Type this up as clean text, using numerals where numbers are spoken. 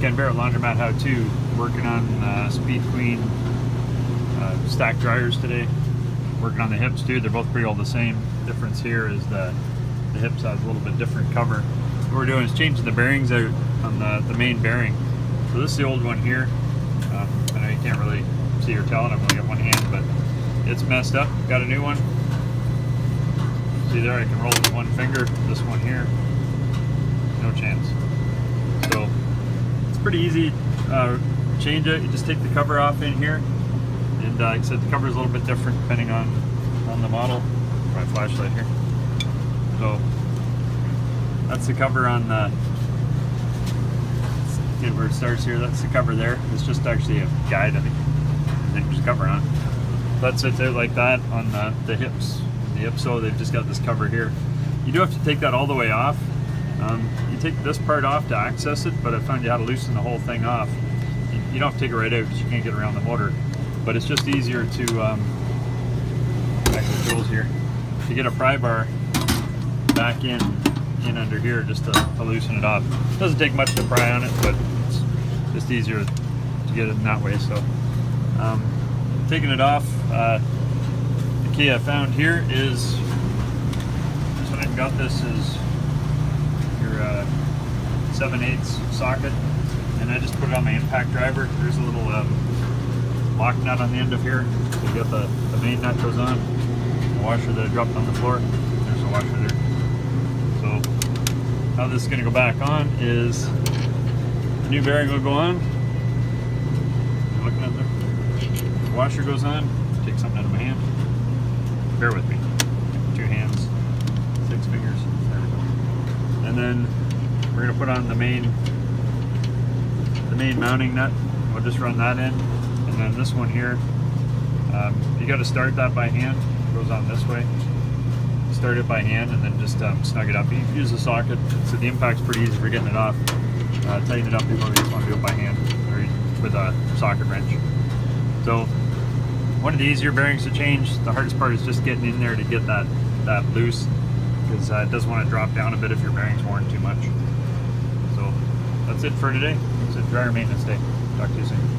Ken Barrett Laundromat How To, working on Speed Queen stack dryers today. Working on the Huebsch too. They're both pretty all the same. Difference here is the Huebsch has a little bit different cover. What we're doing is changing the bearings out on the main bearing. So this is the old one here. I know you can't really see or tell, and I've only got one hand, but it's messed up. Got a new one. See there, I can roll with one finger. This one here, no chance. So it's pretty easy. Change it. You just take the cover off in here, and like I said, the cover is a little bit different depending on the model. My flashlight here. So that's the cover on the. Let's get where it starts here. That's the cover there. It's just actually a guide, I think. And then there's a cover on. That's it out like that on the Huebsch. The Ipso, they've just got this cover here. You do have to take that all the way off. You take this part off to access it, but I found you had to loosen the whole thing off. You don't have to take it right out because you can't get around the motor. But it's just easier to, back to the tools here, to get a pry bar back in under here just to loosen it off. It doesn't take much to pry on it, but it's just easier to get it in that way. So taking it off, the key I found here is, so I've got this is your 7/8 socket, and I just put it on my impact driver. There's a little lock nut on the end of here. So you got the main nut goes on, the washer that I dropped on the floor. There's a washer there. So how this is going to go back on is the new bearing will go on. You're looking at there. The washer goes on. Take something out of my hand. Bear with me. 2 hands, 6 fingers. There we go. And then we're going to put on the main mounting nut. We'll just run that in. And then this one here, you got to start that by hand. It goes on this way. Start it by hand and then just snug it up. You use the socket. So the impact's pretty easy for getting it off. Tighten it up before you just want to do it by hand or with a socket wrench. So one of the easier bearings to change. The hardest part is just getting in there to get that loose, because it doesn't want to drop down a bit if your bearing's worn too much. So that's it for today. It's a dryer maintenance day. Talk to you soon.